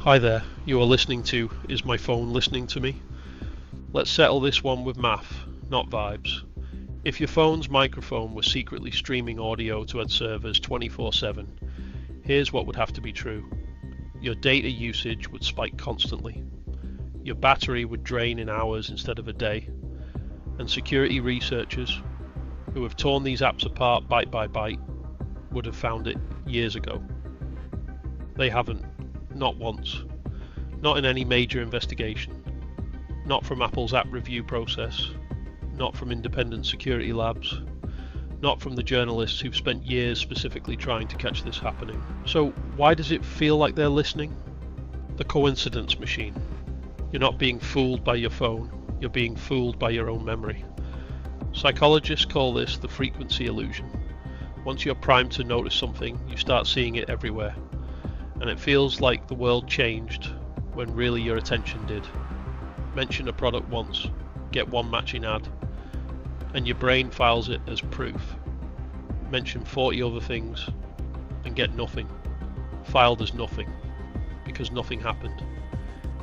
Hi there, you are listening to Is My Phone Listening to Me? Let's settle this one with math, not vibes. If your phone's microphone was secretly streaming audio to its servers 24/7, here's what would have to be true. Your data usage would spike constantly. Your battery would drain in hours instead of a day. And security researchers, who have torn these apps apart byte by byte, would have found it years ago. They haven't. Not once. Not in any major investigation. Not from Apple's app review process. Not from independent security labs. Not from the journalists who've spent years specifically trying to catch this happening. So why does it feel like they're listening? The coincidence machine. You're not being fooled by your phone. You're being fooled by your own memory. Psychologists call this the frequency illusion. Once you're primed to notice something, you start seeing it everywhere. And it feels like the world changed when really your attention did. Mention a product once, get one matching ad, and your brain files it as proof. Mention 40 other things and get nothing, filed as nothing, because nothing happened.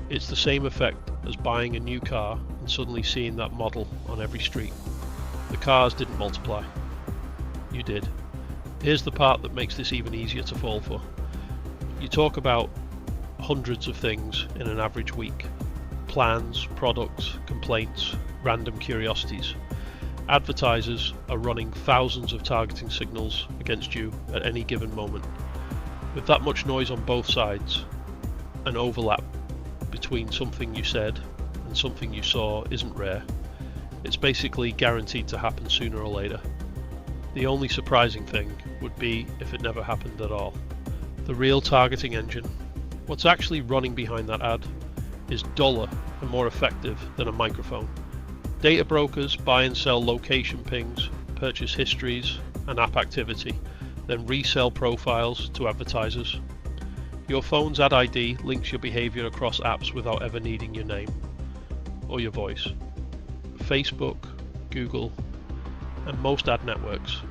It's the same effect as buying a new car and suddenly seeing that model on every street. The cars didn't multiply. You did. Here's the part that makes this even easier to fall for. You talk about hundreds of things in an average week. Plans, products, complaints, random curiosities. Advertisers are running thousands of targeting signals against you at any given moment. With that much noise on both sides, an overlap between something you said and something you saw isn't rare. It's basically guaranteed to happen sooner or later. The only surprising thing would be if it never happened at all. The real targeting engine, what's actually running behind that ad, is duller and more effective than a microphone. Data brokers buy and sell location pings, purchase histories and app activity, then resell profiles to advertisers. Your phone's ad ID links your behavior across apps without ever needing your name or your voice. Facebook, Google, and most ad networks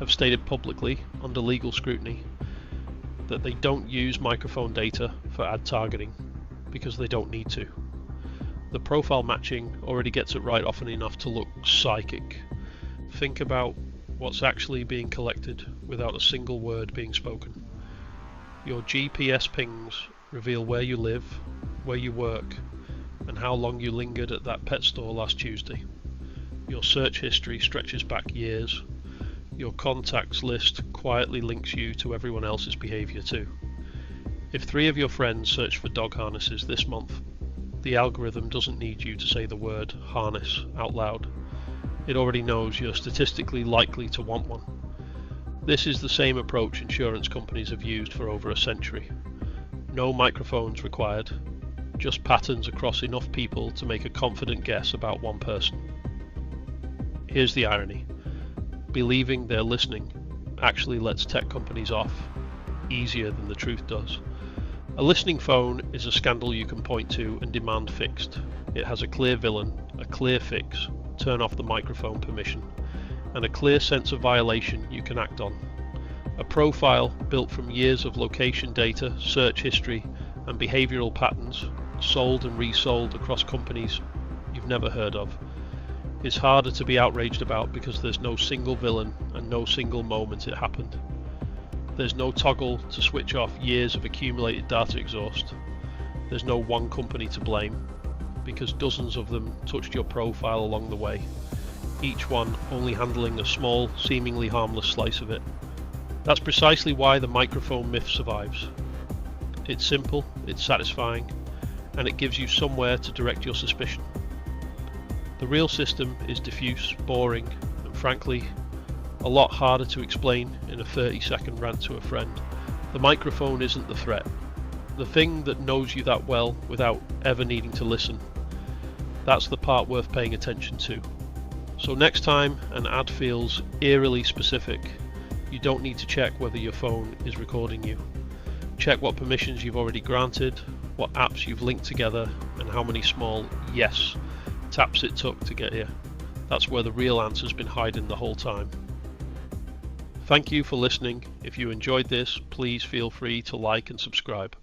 have stated publicly under legal scrutiny that they don't use microphone data for ad targeting because they don't need to. The profile matching already gets it right often enough to look psychic. Think about what's actually being collected without a single word being spoken. Your GPS pings reveal where you live, where you work, and how long you lingered at that pet store last Tuesday. Your search history stretches back years. Your contacts list quietly links you to everyone else's behavior too. If 3 of your friends search for dog harnesses this month, the algorithm doesn't need you to say the word harness out loud. It already knows you're statistically likely to want one. This is the same approach insurance companies have used for over a century. No microphones required, just patterns across enough people to make a confident guess about one person. Here's the irony. Believing they're listening actually lets tech companies off easier than the truth does. A listening phone is a scandal you can point to and demand fixed. It has a clear villain, a clear fix, turn off the microphone permission, and a clear sense of violation you can act on. A profile built from years of location data, search history, and behavioral patterns, sold and resold across companies you've never heard of, is harder to be outraged about because there's no single villain and no single moment it happened. There's no toggle to switch off years of accumulated data exhaust. There's no one company to blame because dozens of them touched your profile along the way, each one only handling a small, seemingly harmless slice of it. That's precisely why the microphone myth survives. It's simple, it's satisfying, and it gives you somewhere to direct your suspicion. The real system is diffuse, boring, and frankly, a lot harder to explain in a 30-second rant to a friend. The microphone isn't the threat. The thing that knows you that well without ever needing to listen. That's the part worth paying attention to. So next time an ad feels eerily specific, you don't need to check whether your phone is recording you. Check what permissions you've already granted, what apps you've linked together, and how many small yes taps it took to get here. That's where the real answer's been hiding the whole time. Thank you for listening. If you enjoyed this, please feel free to like and subscribe.